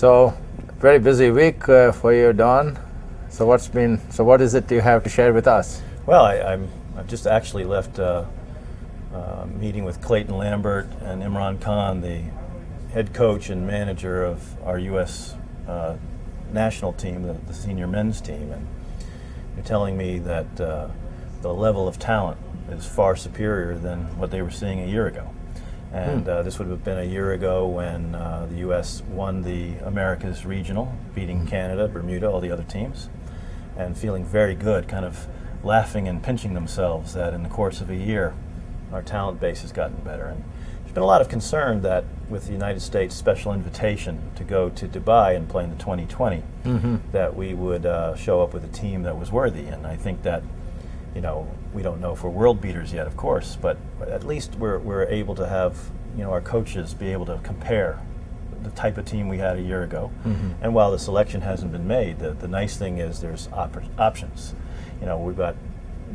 So, very busy week for you, Don. So what is it you have to share with us? Well, I've just actually left a meeting with Clayton Lambert and Imran Khan, the head coach and manager of our U.S. national team, the senior men's team, and they're telling me that the level of talent is far superior than what they were seeing a year ago. And this would have been a year ago when the U.S. won the Americas Regional, beating Canada, Bermuda, all the other teams, and feeling very good, kind of laughing and pinching themselves that in the course of a year, our talent base has gotten better. And there's been a lot of concern that with the United States special invitation to go to Dubai and play in the 2020, that we would show up with a team that was worthy. And I think that, you know, we don't know if we're world beaters yet, of course, but at least we're able to have, you know, our coaches be able to compare the type of team we had a year ago. And while the selection hasn't been made, the nice thing is there's options. You know, we've got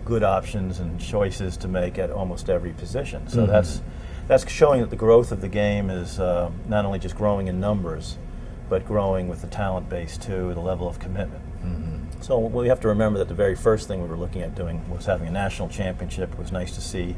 good options and choices to make at almost every position. So that's showing that the growth of the game is not only just growing in numbers, but growing with the talent base too, the level of commitment. So we have to remember that the very first thing we were looking at doing was having a national championship. It was nice to see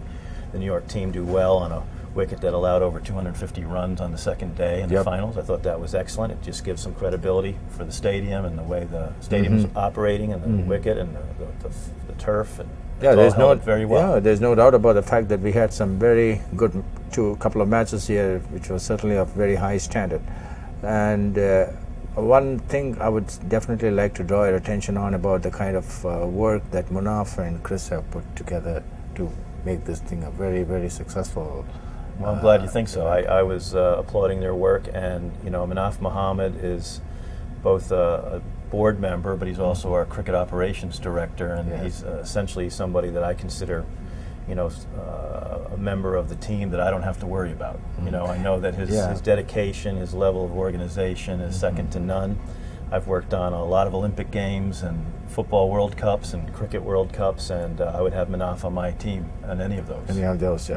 the New York team do well on a wicket that allowed over 250 runs on the second day in the finals. I thought that was excellent. It just gives some credibility for the stadium and the way the stadium is operating and the wicket and the turf. And there's very well. Yeah, there's no doubt about the fact that we had some very good couple of matches here, which was certainly of very high standard. And one thing I would definitely like to draw your attention on about the kind of work that Munaf and Chris have put together to make this thing a very, very successful. Well, I'm glad you think so. I was applauding their work, and you know, Munaf Muhammad is both a board member, but he's also our cricket operations director, and he's essentially somebody that I consider, you know, a member of the team that I don't have to worry about. You know, I know that his dedication, his level of organization is second to none. I've worked on a lot of Olympic Games and football World Cups and cricket World Cups, and I would have Munaf on my team on any of those. Any of those,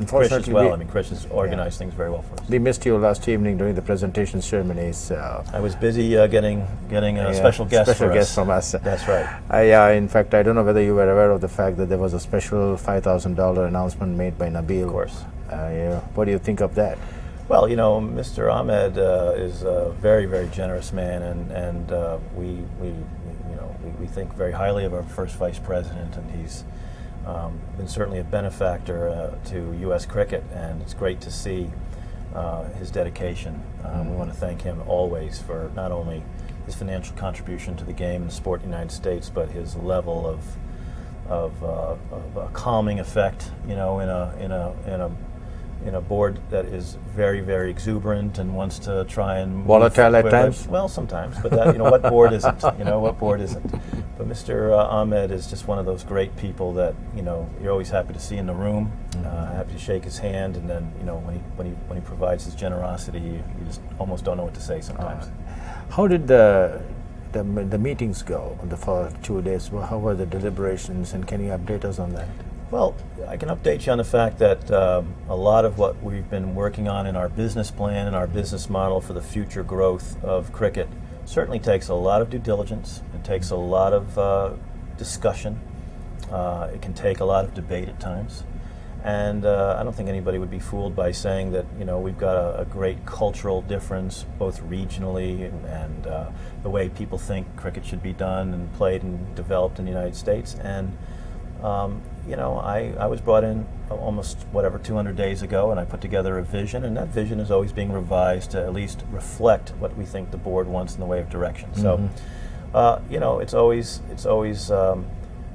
Chris as well. I mean, Chris has organized things very well for us. We missed you last evening during the presentation ceremonies. I was busy getting a special guest from us. That's right. In fact, I don't know whether you were aware of the fact that there was a special $5,000 announcement made by Nabil. Of course. What do you think of that? Well, you know, Mr. Ahmed is a very, very generous man, and we think very highly of our first vice president, and he's been certainly a benefactor to U.S. cricket, and it's great to see his dedication. We want to thank him always for not only his financial contribution to the game and the sport in the United States, but his level of a calming effect, you know, in a board that is very, very exuberant and wants to try and volatile at times. Well, sometimes, but that, you know, what board isn't? You know, what board isn't? But Mr. Ahmed is just one of those great people that, you know, you're always happy to see in the room, happy to shake his hand, and then, you know, when he provides his generosity, you just almost don't know what to say sometimes. How did the meetings go for 2 days? How were the deliberations, and can you update us on that? Well, I can update you on the fact that a lot of what we've been working on in our business plan and our business model for the future growth of cricket certainly takes a lot of due diligence. It takes a lot of discussion. It can take a lot of debate at times. And I don't think anybody would be fooled by saying that, you know, we've got a great cultural difference, both regionally and the way people think cricket should be done and played and developed in the United States. And you know, I was brought in almost 200 days ago, and I put together a vision, and that vision is always being revised to at least reflect what we think the board wants in the way of direction. So, you know, it's always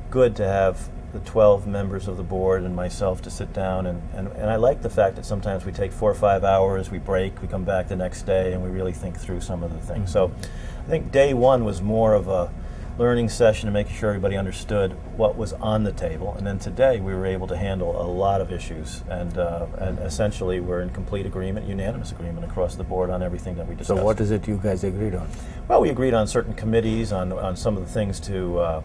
good to have the 12 members of the board and myself to sit down, and I like the fact that sometimes we take 4 or 5 hours, we break, we come back the next day, and we really think through some of the things. So I think day one was more of a learning session and making sure everybody understood what was on the table. And then today we were able to handle a lot of issues, and essentially we're in complete agreement, unanimous agreement across the board on everything that we discussed. So what is it you guys agreed on? Well, we agreed on certain committees, on some of the things to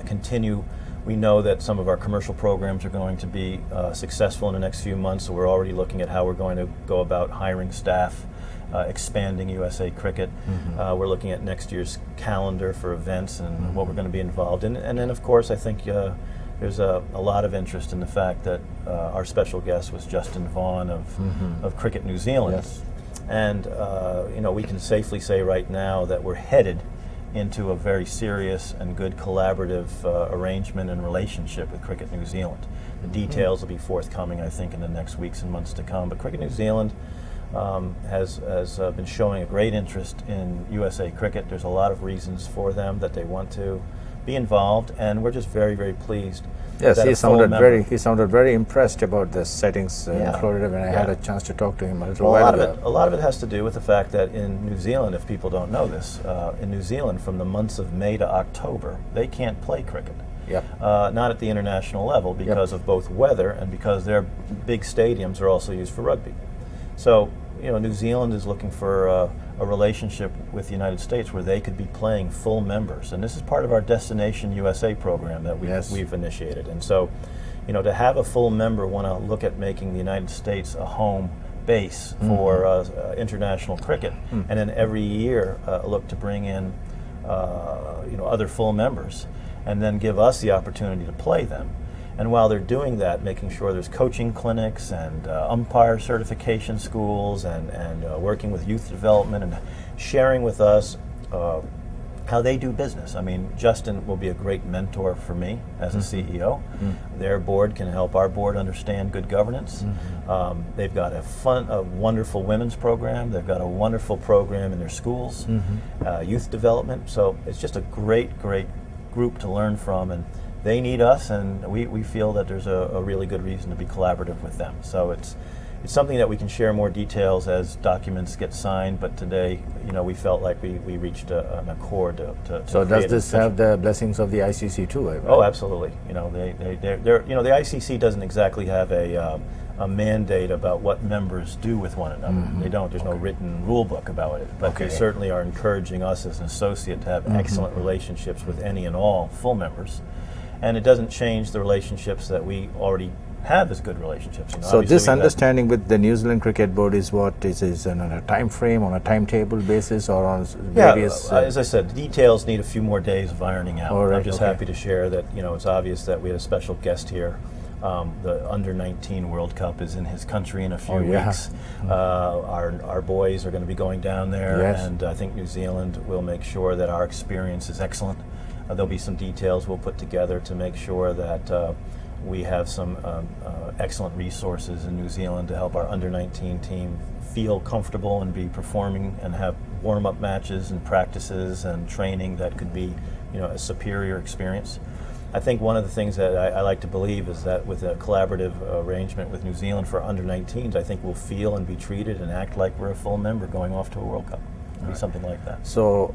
continue. We know that some of our commercial programs are going to be successful in the next few months, so we're already looking at how we're going to go about hiring staff expanding USA Cricket. We're looking at next year's calendar for events and what we're going to be involved in. And then, of course, I think there's a lot of interest in the fact that our special guest was Justin Vaughan of Cricket New Zealand. Yes. And we can safely say right now that we're headed into a very serious and good collaborative arrangement and relationship with Cricket New Zealand. The details will be forthcoming, I think, in the next weeks and months to come. But Cricket New Zealand has been showing a great interest in USA Cricket. There's a lot of reasons for them that they want to be involved, and we're just very, very pleased. Yes, he sounded very impressed about the settings in Florida when I had a chance to talk to him a little while ago. A lot of it has to do with the fact that in New Zealand, if people don't know this, in New Zealand from the months of May to October, they can't play cricket. Yep. Not at the international level because of both weather and because their big stadiums are also used for rugby. So, New Zealand is looking for a relationship with the United States where they could be playing full members. And this is part of our Destination USA program that we've initiated. And so, to have a full member want to look at making the United States a home base for international cricket, and then every year look to bring in other full members and then give us the opportunity to play them. And while they're doing that, making sure there's coaching clinics and umpire certification schools and working with youth development and sharing with us how they do business. I mean, Justin will be a great mentor for me as a CEO. Their board can help our board understand good governance. They've got a wonderful women's program. They've got a wonderful program in their schools, youth development. So it's just a great, great group to learn from. And they need us, and we feel that there's a really good reason to be collaborative with them. So it's something that we can share more details as documents get signed. But today, we felt like we reached an accord to So does this have the blessings of the ICC too? Right? Oh, absolutely. They're the ICC doesn't exactly have a mandate about what members do with one another. They don't. There's no written rule book about it. But they certainly are encouraging us as an associate to have excellent relationships with any and all full members. And it doesn't change the relationships that we already have as good relationships. So this understanding with the New Zealand Cricket Board is what? Is on a time frame, on a timetable basis, or on various... as I said, the details need a few more days of ironing out. I'm just happy to share that it's obvious that we had a special guest here. The Under-19 World Cup is in his country in a few weeks. Our boys are going to be going down there, and I think New Zealand will make sure that our experience is excellent. There'll be some details we'll put together to make sure that we have some excellent resources in New Zealand to help our Under-19 team feel comfortable and be performing and have warm-up matches and practices and training that could be a superior experience. I think one of the things that I like to believe is that with a collaborative arrangement with New Zealand for Under-19s, I think we'll feel and be treated and act like we're a full member going off to a World Cup. Be something like that. So,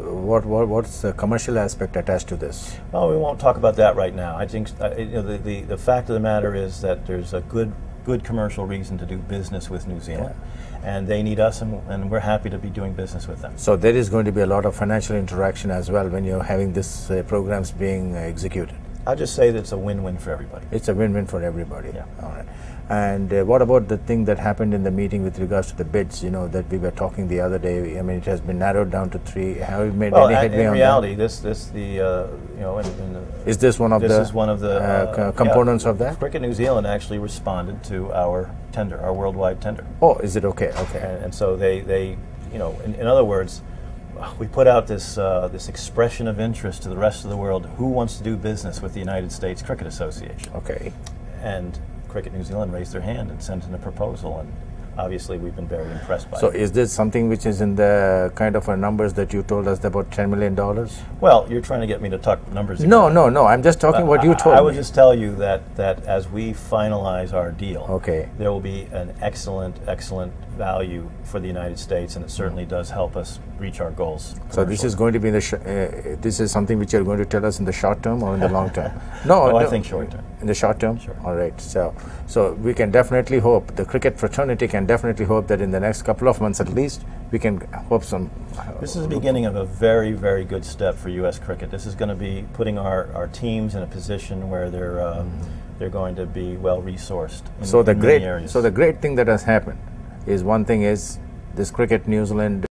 what's the commercial aspect attached to this? Well, we won't talk about that right now. I think the fact of the matter is that there's a good commercial reason to do business with New Zealand, and they need us, and we're happy to be doing business with them. So there is going to be a lot of financial interaction as well when you're having this programs being executed. I'll just say that it's a win-win for everybody. It's a win-win for everybody. Yeah. All right. And what about the thing that happened in the meeting with regards to the bids, that we were talking the other day? I mean, it has been narrowed down to 3. Have you made any headway on reality, that? Is this one of the components of that? Cricket New Zealand actually responded to our tender, our worldwide tender. Oh, is it okay? Okay. And so they in other words, we put out this expression of interest to the rest of the world. Who wants to do business with the United States Cricket Association? Okay. And Cricket New Zealand raised their hand and sent in a proposal, and obviously we've been very impressed by it. So is this something which is in the kind of numbers that you told us, about $10 million? Well, you're trying to get me to talk numbers again. No. I'm just talking what you told me. I would just tell you that as we finalize our deal, there will be an excellent value for the United States, and it certainly does help us reach our goals. So this is going to be this is something which you're going to tell us in the short term or in the long term? No, I think short term. In the short term? Sure. All right. So we can definitely hope, the cricket fraternity can definitely hope that in the next couple of months at least, we can hope some... This is the beginning of a very, very good step for U.S. cricket. This is going to be putting our teams in a position where they're going to be well resourced in many areas. So the great thing that has happened is, one thing is this Cricket New Zealand